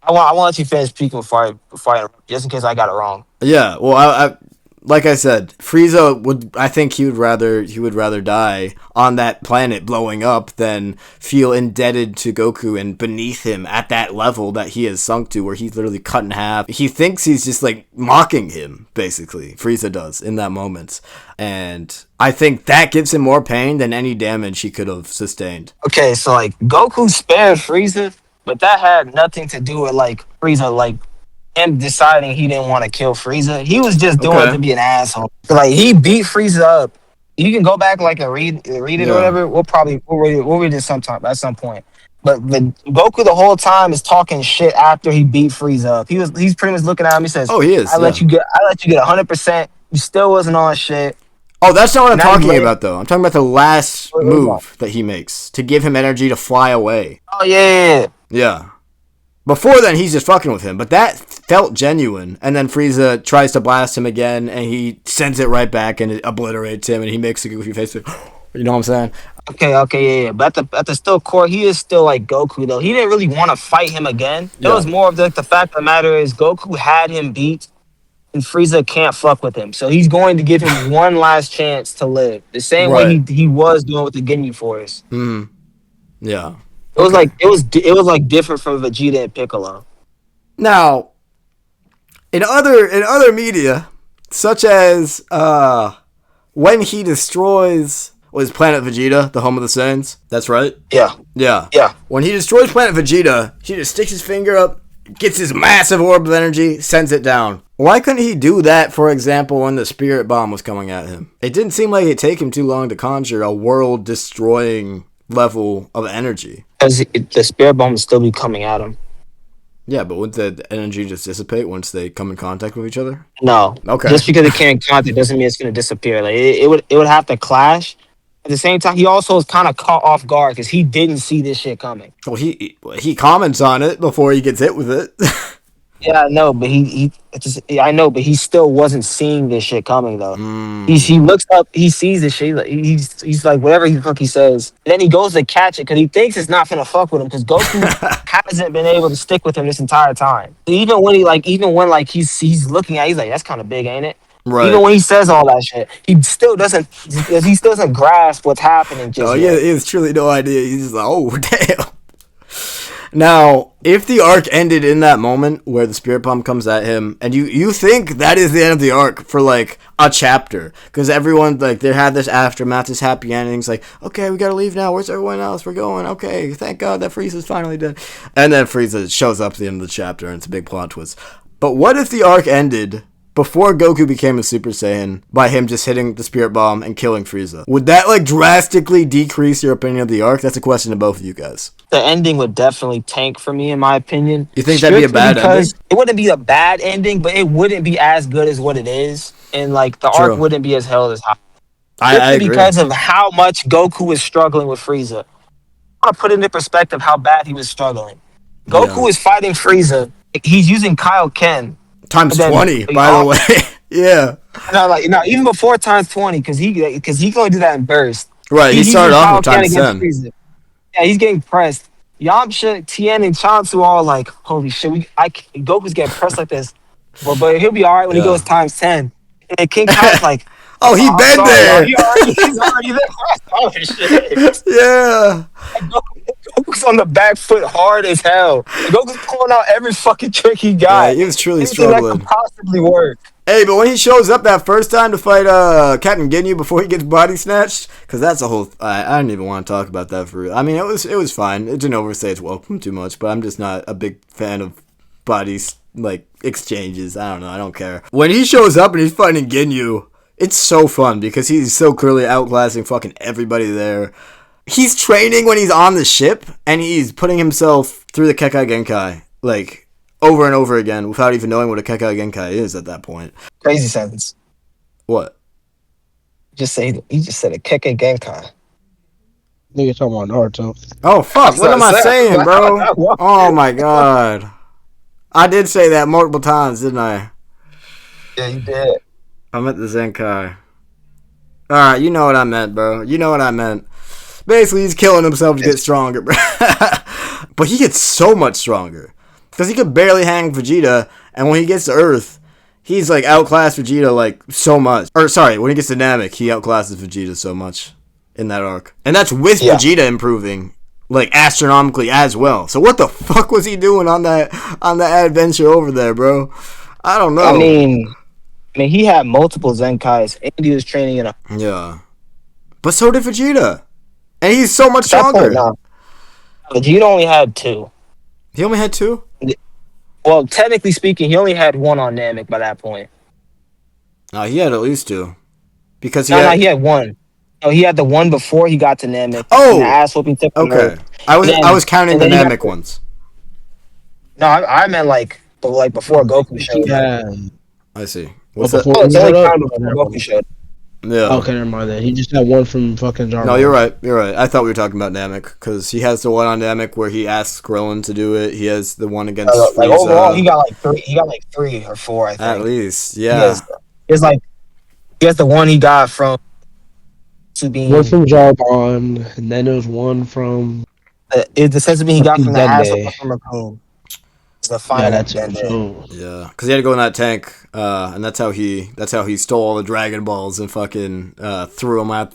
I want to let you finish speaking before I interrupt, just in case I got it wrong. Yeah, well, I like I said, Frieza I think he would rather die on that planet blowing up than feel indebted to Goku and beneath him at that level that he has sunk to, where he's literally cut in half. He thinks he's just like mocking him, basically. Frieza does in that moment. And I think that gives him more pain than any damage he could have sustained. Okay, so like Goku spared Frieza, but that had nothing to do with like Frieza like him deciding he didn't want to kill Frieza. He was just doing it to be an asshole. Like, he beat Frieza up. You can go back like and read it or whatever. We'll read it sometime at some point. But Goku the whole time is talking shit after he beat Frieza up. He's pretty much looking at him. He says, "Oh, he is. I let you get 100%. You still wasn't on shit." Oh, that's not what I'm talking about, though. I'm talking about the last move that he makes to give him energy to fly away. Oh yeah. Yeah. Before then, he's just fucking with him, but that felt genuine. And then Frieza tries to blast him again, and he sends it right back, and it obliterates him, and he makes a goofy face. You know what I'm saying? Okay, yeah. But at the still core, he is still like Goku, though. He didn't really want to fight him again. It was more of the fact of the matter is Goku had him beat, and Frieza can't fuck with him. So he's going to give him one last chance to live. The same way he was doing with the Ginyu Force. Mm-hmm. Yeah. It was like it was like different from Vegeta and Piccolo. Now, in other media, such as when he destroys Planet Vegeta, the home of the Saiyans. That's right. Yeah. When he destroys Planet Vegeta, he just sticks his finger up, gets his massive orb of energy, sends it down. Why couldn't he do that, for example, when the Spirit Bomb was coming at him? It didn't seem like it'd take him too long to conjure a world-destroying level of energy. Because the Spirit Bomb would still be coming at him. Yeah, but wouldn't the energy just dissipate once they come in contact with each other? No, Okay. just because it can't contact doesn't mean it's gonna disappear. Like it would have to clash. At the same time, he also is kind of caught off guard because he didn't see this shit coming. Well, he comments on it before he gets hit with it. Yeah, I know, but I know, but he still wasn't seeing this shit coming though. He looks up, he sees this shit, he's like whatever the fuck he says. And then he goes to catch it because he thinks it's not gonna fuck with him because Goku hasn't been able to stick with him this entire time. Even when he's looking at, it, he's like, that's kind of big, ain't it? Right. Even when he says all that shit, he still doesn't grasp what's happening. Just No, yet. he has truly no idea. He's just like, oh damn. Now, if the arc ended in that moment where the spirit bomb comes at him, and you think that is the end of the arc for like a chapter, because everyone like they had this aftermath, this happy endings, like okay, we gotta leave now. Where's everyone else? We're going. Okay, thank God that Frieza's finally dead. And then Frieza shows up at the end of the chapter, and it's a big plot twist. But what if the arc ended before Goku became a Super Saiyan by him just hitting the Spirit Bomb and killing Frieza? Would that like drastically decrease your opinion of the arc? That's a question to both of you guys. The ending would definitely tank for me, in my opinion. You think that'd be a bad ending? It wouldn't be a bad ending, but it wouldn't be as good as what it is, and like the arc wouldn't be as hell as high. I agree. Because of how much Goku was struggling with Frieza. I want to put into perspective how bad he was struggling. Goku is fighting Frieza. He's using Kaioken. Times 20, by the way. Yeah. No, even before times 20, because he can only do that in burst. Right, he started off with times 10. Yeah, he's getting pressed. Yamcha, Tien, and Chansu all like, holy shit, Goku's getting pressed like this. But he'll be alright when he goes times 10. And then King Kai's like, oh, he been there. He's already there. Oh, shit. Yeah. Goku's on the back foot hard as hell. Goku's pulling out every fucking trick he got. Yeah, he was truly struggling. That could possibly work. Hey, but when he shows up that first time to fight Captain Ginyu before he gets body snatched, because that's a whole... I didn't even want to talk about that for real. I mean, it was fine. It didn't overstay its welcome too much, but I'm just not a big fan of bodies, like, exchanges. I don't know. I don't care. When he shows up and he's fighting Ginyu, it's so fun because he's so clearly outclassing fucking everybody there. He's training when he's on the ship, and he's putting himself through the Kekai Genkai, like, over and over again without even knowing what a Kekai Genkai is at that point. Crazy sentence. What? He just said a Kekai Genkai. Nigga talking about Naruto. Oh, fuck. What am I saying, bro? Oh, my God. I did say that multiple times, didn't I? Yeah, you did. I meant the Zenkai. Alright, you know what I meant, bro. You know what I meant. Basically, he's killing himself to get stronger, bro. But he gets so much stronger. Because he could barely hang Vegeta, and when he gets to Earth, he's, like, outclassed Vegeta, like, so much. Or, sorry, when he gets to Namek, he outclasses Vegeta so much in that arc. And that's with Vegeta improving, like, astronomically as well. So what the fuck was he doing on that adventure over there, bro? I don't know. I mean, he had multiple Zenkais, and he was training in a... Yeah. But so did Vegeta. And he's so much stronger. Vegeta only had 2. He only had 2? Well, technically speaking, he only had 1 on Namek by that point. No, he had at least 2. Because he had 1. No, he had the one before he got to Namek. Oh! The ass whooping tip. Okay. I was counting the Namek ones. No, I meant like before Goku showed up. I see. What's that? It's only counted before Goku showed up. Yeah. Okay, never mind that. He just had 1 from fucking Jarvan. No, you're right. I thought we were talking about Namek because he has the one on Namek where he asks Krillin to do it. He has the one against Frieza. Like overall, he got like 3. He got like 3 or 4, I think. At least, yeah. He has the one he got from. One from Jarvan, and then there was one from. The sense of being he got from the ass from Raccoon. The final. Yeah, because he had to go in that tank, and that's how he stole all the Dragon Balls and fucking threw them at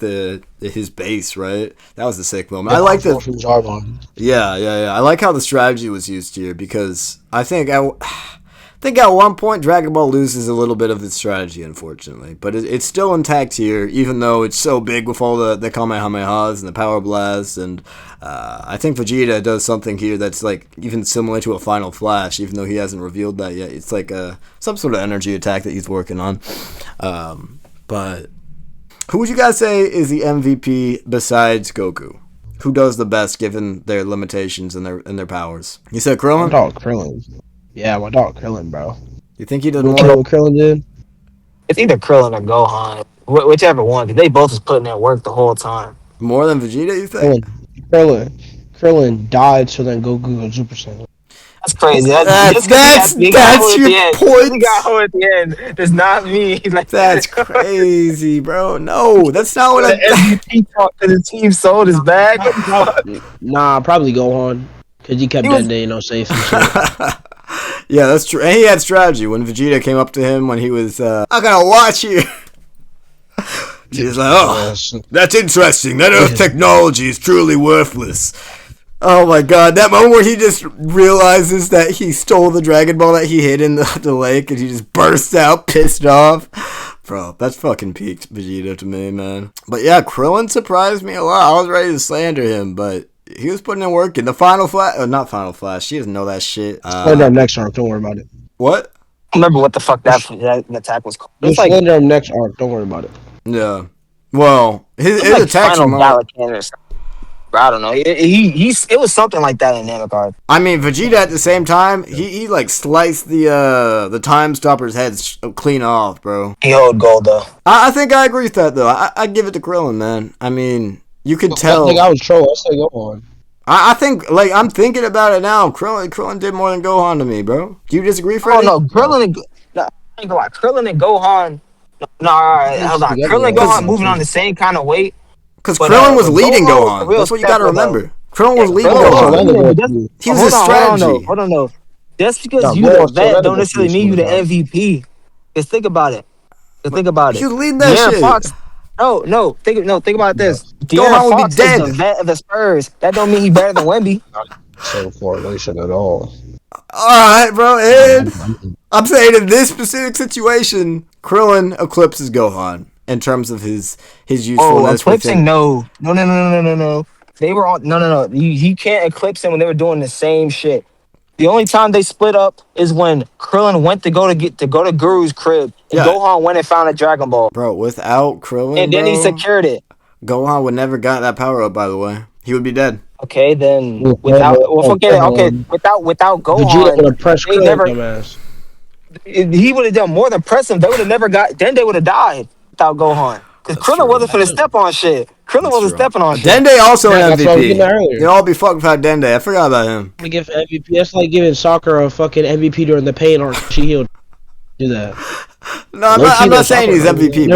his base. Right, that was the sick moment. I like the. Yeah. I like how the strategy was used here because I think at one point Dragon Ball loses a little bit of its strategy, unfortunately, but it's still intact here, even though it's so big with all the Kamehamehas and the Power Blasts, and I think Vegeta does something here that's like even similar to a Final Flash, even though he hasn't revealed that yet. It's like some sort of energy attack that he's working on. But who would you guys say is the MVP besides Goku? Who does the best given their limitations and their powers? You said Krillin? My dog Krillin. Yeah, my dog Krillin, bro. You think he did What more? Krillin did? It's either Krillin or Gohan, whichever one. Cause they both was putting in work the whole time. More than Vegeta, you think? Krillin died so then Goku go Super Saiyan. That's crazy. That's your point. He got home at the end. Does not mean like that's crazy, bro. No, that's not what the MVP talk to the team sold his bag. Nah, probably Gohan because he kept Dende, safe and shit. Yeah, that's true. And he had strategy when Vegeta came up to him when he was, I'm gonna watch you. He's like, oh, that's interesting. That Earth technology is truly worthless. Oh my god, that moment where he just realizes that he stole the Dragon Ball that he hid in the lake and he just bursts out pissed off. Bro, that's fucking peaked Vegeta to me, man. But yeah, Krillin surprised me a lot. I was ready to slander him, but he was putting in work in the Final Flash. Not Final Flash, she doesn't know that shit. Slender next arc, don't worry about it. What? I remember what the fuck that attack was called. It's like Slender next arc, don't worry about it. Yeah. Well, his like attacks were I don't know. It was something like that in Namek. I mean, Vegeta at the same time, he like sliced the Time Stopper's head clean off, bro. He owed gold though. I think I agree with that though. I give it to Krillin, man. I mean, you could tell. I think I was troll. I say Gohan. I think like I'm thinking about it now. Krillin did more than Gohan to me, bro. Do you disagree, Freddy? Oh no, Krillin and Gohan. No, all right, hold on. Krillin and Gohan moving on the same kind of weight. Because Krillin was leading Gohan. That's what you gotta remember. Krillin was leading Gohan. He was a strategy. Hold on, no. Just because you the vet don't necessarily mean you the MVP. Just think about it. He was leading that shit. Fox, no. Think about this. Gohan would be dead. Is the vet of the Spurs. That don't mean he better than Wemby. So correlation at all. Alright, bro, and I'm saying in this specific situation, Krillin eclipses Gohan in terms of his usefulness. Eclipsing? No. They were on. No. He can't eclipse him when they were doing the same shit. The only time they split up is when Krillin went to go to Guru's crib, and Gohan went and found a Dragon Ball. Bro, without Krillin, and then he secured it. Gohan would never got that power up. By the way, he would be dead. Okay, then without Gohan, Vegeta would have pressed Krillin. He would have done more than press him. They would have never got. Then they would have died without Gohan. Because Krillin wasn't finna step on shit. Krillin wasn't stepping on shit. Dende also an MVP. You all be fucking about Dende. I forgot about him. To give MVP, that's like giving Sakura a fucking MVP during the pain arc. She healed. Do that. No, I'm not saying he's MVP.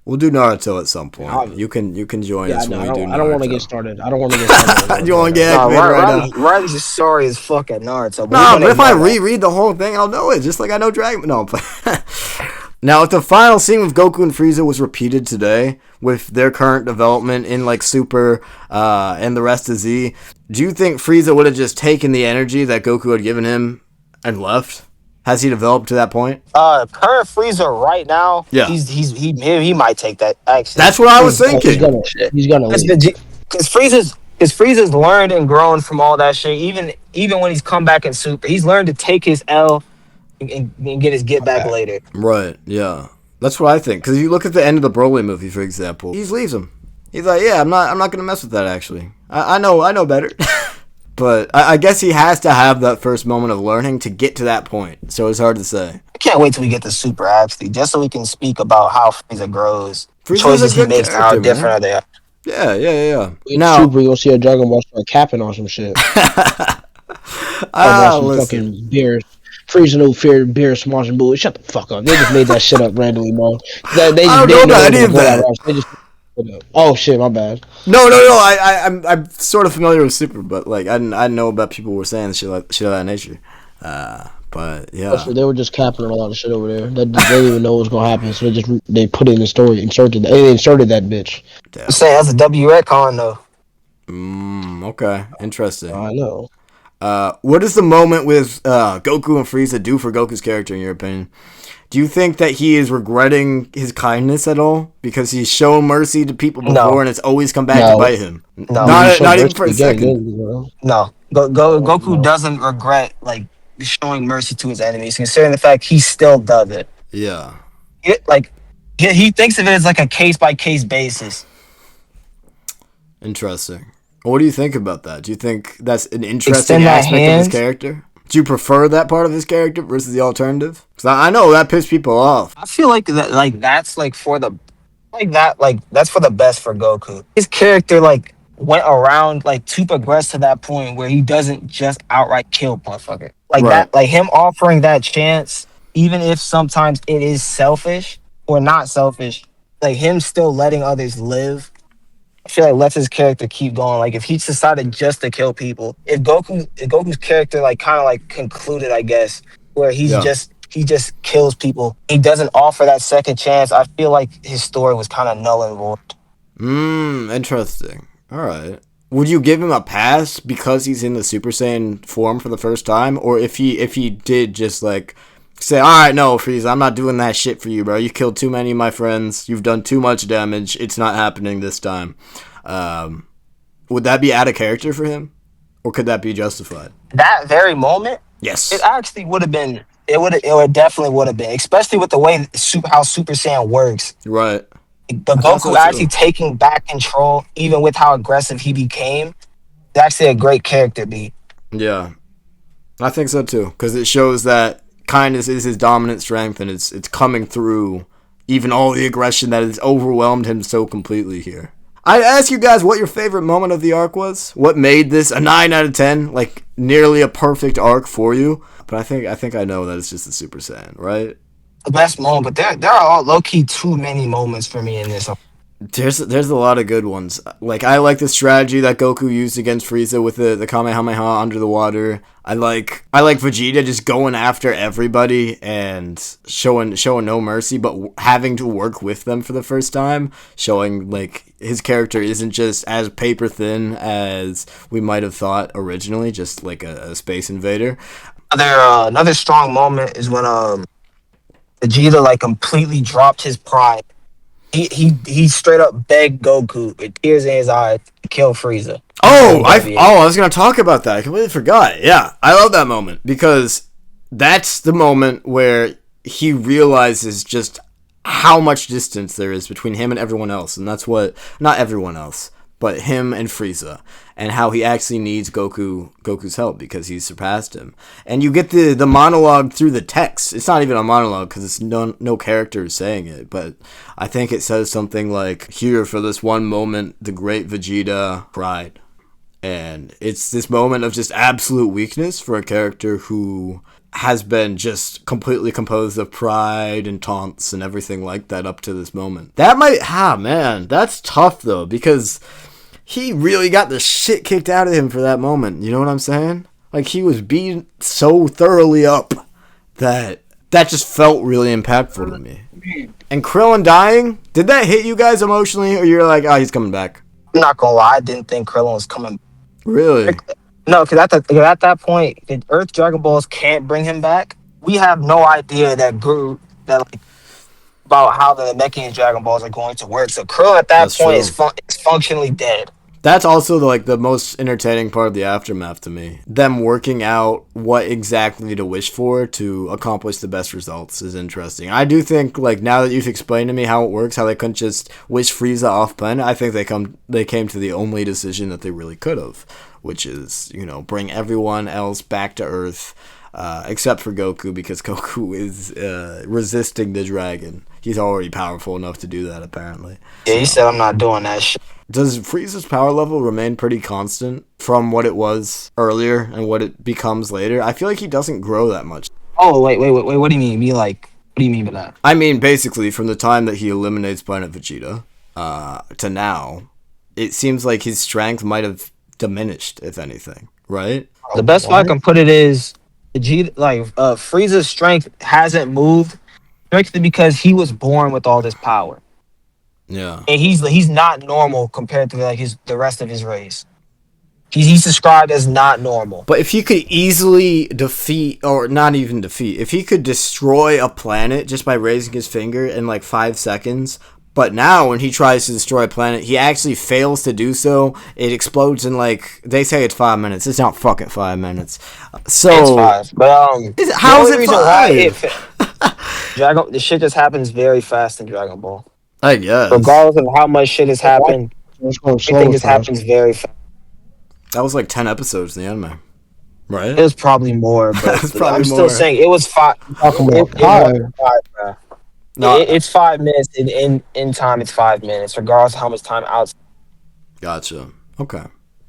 We'll do Naruto at some point. You can join us when we do Naruto. I don't want to get started. You want to get activated right now? Riley's just sorry as fuck at Naruto. No, but if I reread the whole thing, I'll know it. Just like I know Dragon. No, now, if the final scene with Goku and Frieza was repeated today, with their current development in like Super and the rest of Z, do you think Frieza would have just taken the energy that Goku had given him and left? Has he developed to that point? Current Frieza right now, yeah, he might take that. Actually, that's what I was thinking. He's gonna because Frieza's learned and grown from all that shit. Even when he's come back in Super, he's learned to take his L and get his back later. Right. Yeah, that's what I think. Because if you look at the end of the Broly movie, for example, he just leaves him. He's like, yeah, I'm not gonna mess with that. Actually, I know better. But I guess he has to have that first moment of learning to get to that point. So it's hard to say. I can't wait till we get to Super, actually, just so we can speak about how Frieza grows. Choices he makes and how different are they. Yeah. Now, Super, you'll see a Dragon Ball start capping on some shit. Fucking beers. Frieza no fear beer smashing bullshit. Shut the fuck up. They just made that shit up randomly, bro. They don't know about any of that. Oh shit, my bad. No. I'm sort of familiar with Super, but like I didn't know about people were saying shit of that nature. But yeah, they were just capping on a lot of shit over there. They didn't even know what was gonna happen, so they put it in the story, inserted that bitch. I'm saying that's a W retcon though. Okay, interesting. I know. What does the moment with Goku and Frieza do for Goku's character, in your opinion? Do you think that he is regretting his kindness at all? Because he's shown mercy to people before and it's always come back to bite him? No. Not even for a second. No. Goku doesn't regret like showing mercy to his enemies, considering the fact he still does it. Yeah. He thinks of it as like a case-by-case basis. Interesting. What do you think about that? Do you think that's an interesting Extend that aspect of his hand. character? Do you prefer that part of his character versus the alternative? Because I know that pissed people off. I feel like that, like that's like for the, like that, like that's for the best for Goku. His character like went around like to progress to that point where he doesn't just outright kill motherfucker. Like Right. that, like him offering that chance, even if sometimes it is selfish or not selfish, like him still letting others live. I feel like lets his character keep going. Like if he decided just to kill people, if Goku's character like kind of like concluded, I guess, where Yeah. he just kills people, he doesn't offer that second chance. I feel like his story was kind of null and void. Interesting. All right. Would you give him a pass because he's in the Super Saiyan form for the first time, or if he did just like say, all right, no, Frieza, I'm not doing that shit for you, bro. You killed too many of my friends. You've done too much damage. It's not happening this time. Would that be out of character for him, or could that be justified? That very moment, Yes. it actually would have been. It definitely would have been, especially with the way how Super Saiyan works. Right. The I thought so Goku actually too. taking back control, even with how aggressive he became, is actually a great character beat. Yeah, I think so too, because it shows that kindness is his dominant strength, and it's coming through even all the aggression that has overwhelmed him so completely here. I'd ask you guys what your favorite moment of the arc was. What made this a 9 out of 10, like nearly a perfect arc for you? But I think I know that it's just the Super Saiyan, right? The best moment, but there are all low key too many moments for me in this. There's a lot of good ones. Like I like the strategy that Goku used against Frieza with the Kamehameha under the water. I like Vegeta just going after everybody and showing no mercy, but having to work with them for the first time, showing like his character isn't just as paper thin as we might have thought originally, just like a space invader. Another strong moment is when Vegeta like completely dropped his pride. He straight up begged Goku with tears in his eyes to kill Frieza. I was gonna talk about that. I completely forgot. Yeah, I love that moment because that's the moment where he realizes just how much distance there is between him and everyone else, and that's what, not everyone else, but him and Frieza, and how he actually needs Goku's help because he's surpassed him. And you get the monologue through the text. It's not even a monologue because it's no character saying it, but I think it says something like, "Here for this one moment, the great Vegeta cried." And it's this moment of just absolute weakness for a character who has been just completely composed of pride and taunts and everything like that up to this moment. Man, that's tough though, because he really got the shit kicked out of him for that moment. You know what I'm saying? Like, he was beaten so thoroughly up that just felt really impactful to me. And Krillin dying, did that hit you guys emotionally, or you're like, oh, he's coming back? I'm not gonna lie, I didn't think Krillin was coming. Really? No, because at that point, if Earth Dragon Balls can't bring him back, we have no idea about how the Namekian Dragon Balls are going to work. So Krillin at that That's point true. is functionally dead. That's also the most entertaining part of the aftermath to me. Them working out what exactly to wish for to accomplish the best results is interesting. I do think, like, now that you've explained to me how it works, how they couldn't just wish Frieza off planet, I think they came to the only decision that they really could have, which is, bring everyone else back to Earth, except for Goku, because Goku is resisting the dragon. He's already powerful enough to do that, apparently. Yeah, he said, I'm not doing that shit. Does Frieza's power level remain pretty constant from what it was earlier and what it becomes later? I feel like he doesn't grow that much. Oh, wait. What do you mean? What do you mean by that? I mean, basically, from the time that he eliminates Planet Vegeta to now, it seems like his strength might have diminished, if anything, right? The best way I can put it is, Frieza's strength hasn't moved strictly because he was born with all this power. Yeah. And he's not normal compared to the rest of his race. He's described as not normal. But if he could easily defeat, or not even defeat, if he could destroy a planet just by raising his finger in like 5 seconds, but now when he tries to destroy a planet, he actually fails to do so. It explodes in they say it's 5 minutes. It's not fucking 5 minutes. So it's 5. But how is it 5? The shit just happens very fast in Dragon Ball. I guess. Regardless of how much shit has happened, It's going slow. Everything just happens very fast. That was like 10 episodes in the anime, right? It was probably more, but probably I'm still more. saying it was 5. Talking about It was 5, bro. No, It's 5 minutes in time. It's 5 minutes, regardless of how much time outside. gotcha. Okay,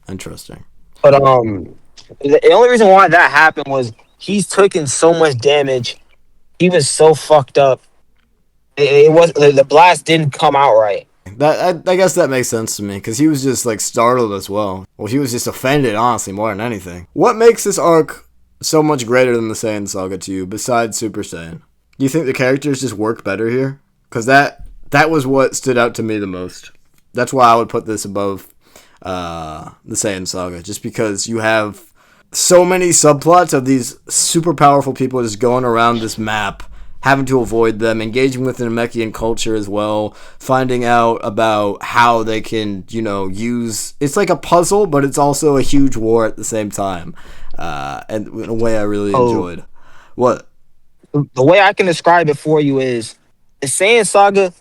interesting. But the only reason why that happened was he's taken so much damage. He was so fucked up. It was the blast didn't come out right. That I guess that makes sense to me because he was just like startled as well. Well, he was just offended, honestly, more than anything. What makes this arc so much greater than the Saiyan Saga to you, besides Super Saiyan? Do you think the characters just work better here? Because that was what stood out to me the most. That's why I would put this above the Saiyan Saga, just because you have so many subplots of these super powerful people just going around this map, having to avoid them, engaging with the Namekian culture as well, finding out about how they can, use... It's like a puzzle, but it's also a huge war at the same time. And in a way I really enjoyed. What? The way I can describe it for you is the Saiyan Saga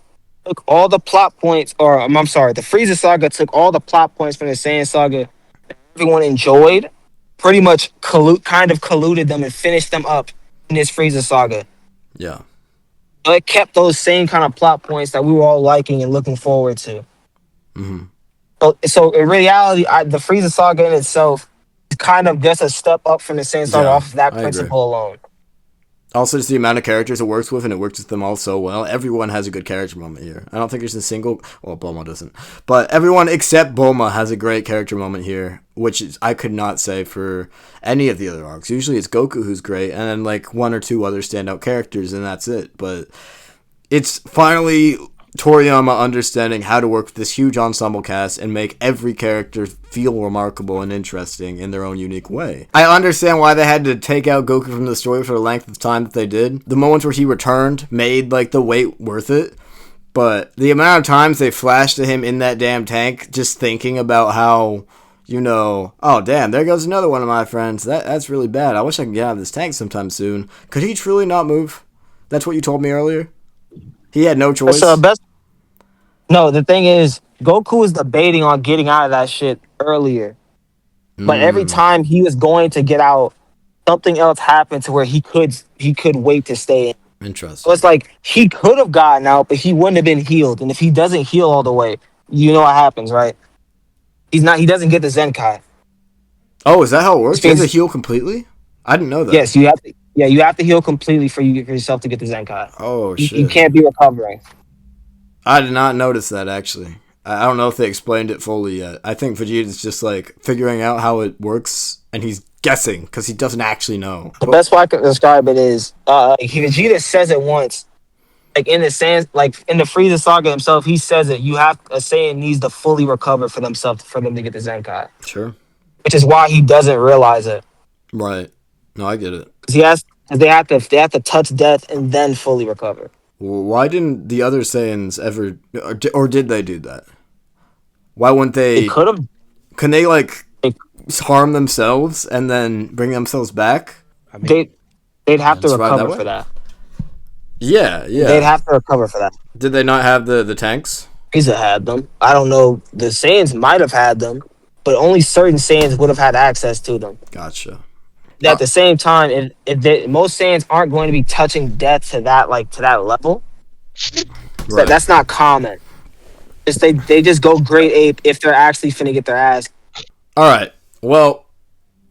took all the plot points, or I'm sorry, the Frieza Saga took all the plot points from the Saiyan Saga that everyone enjoyed, pretty much kind of colluded them and finished them up in this Frieza Saga. Yeah. It kept those same kind of plot points that we were all liking and looking forward to. Mm-hmm. So in reality, the Frieza Saga in itself is kind of just a step up from the Saiyan Saga off of that principle alone. Also, just the amount of characters it works with, and it works with them all so well. Everyone has a good character moment here. I don't think there's a single... Well, Bulma doesn't. But everyone except Bulma has a great character moment here, which I could not say for any of the other arcs. Usually it's Goku who's great, and then like one or two other standout characters, and that's it. But it's finally Toriyama understanding how to work with this huge ensemble cast and make every character feel remarkable and interesting in their own unique way. I understand why they had to take out Goku from the story for the length of time that they did. The moments where he returned made like the wait worth it, but the amount of times they flashed to him in that damn tank just thinking about how, oh damn, there goes another one of my friends. That's really bad. I wish I could get out of this tank sometime soon. Could he truly not move? That's what you told me earlier? He had no choice. No, the thing is, Goku was debating on getting out of that shit earlier. But every time he was going to get out, something else happened to where he could wait to stay in. Interesting. So it's like he could have gotten out, but he wouldn't have been healed. And if he doesn't heal all the way, you know what happens, right? He doesn't get the Zenkai. Oh, is that how it works? You have to heal completely? I didn't know that. Yes, you have to. Yeah, you have to heal completely for yourself to get the Zenkai. Oh, shit. You can't be recovering. I did not notice that, actually. I don't know if they explained it fully yet. I think Vegeta's just, like, figuring out how it works, and he's guessing, because he doesn't actually know. The best way I can describe it is, Vegeta says it once. Like, in the Frieza Saga himself, he says it. A Saiyan needs to fully recover for them to get the Zenkai. Sure. Which is why he doesn't realize it. Right. No, I get it. They have to touch death and then fully recover. Well, why didn't the other Saiyans ever, or did they do that? Why wouldn't they? They could have. Can they harm themselves and then bring themselves back? I mean, they'd have to recover for that. Yeah. They'd have to recover for that. Did they not have the tanks? Frieza had them. I don't know. The Saiyans might have had them, but only certain Saiyans would have had access to them. Gotcha. At the same time, most Saiyans aren't going to be touching death to that level. Right. That's not common. They just go great ape if they're actually finna get their ass. All right. Well,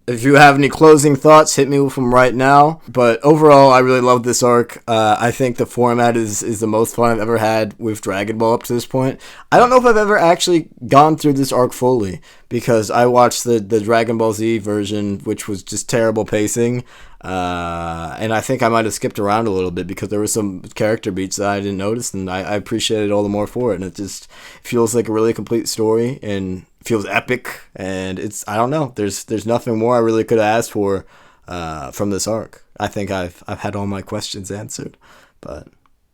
if you have any closing thoughts, hit me with them right now. But overall, I really love this arc. I think the format is the most fun I've ever had with Dragon Ball up to this point. I don't know if I've ever actually gone through this arc fully, because I watched the Dragon Ball Z version, which was just terrible pacing. And I think I might have skipped around a little bit because there were some character beats that I didn't notice, and I appreciate it all the more for it. And it just feels like a really complete story and feels epic. And I don't know, there's nothing more I really could have asked for from this arc. I think I've had all my questions answered. But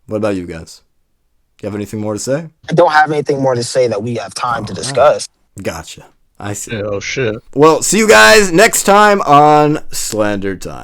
what about you guys? Do you have anything more to say? I don't have anything more to say that we have time to discuss. Gotcha. I see. Oh shit. Well, see you guys next time on Slandertime.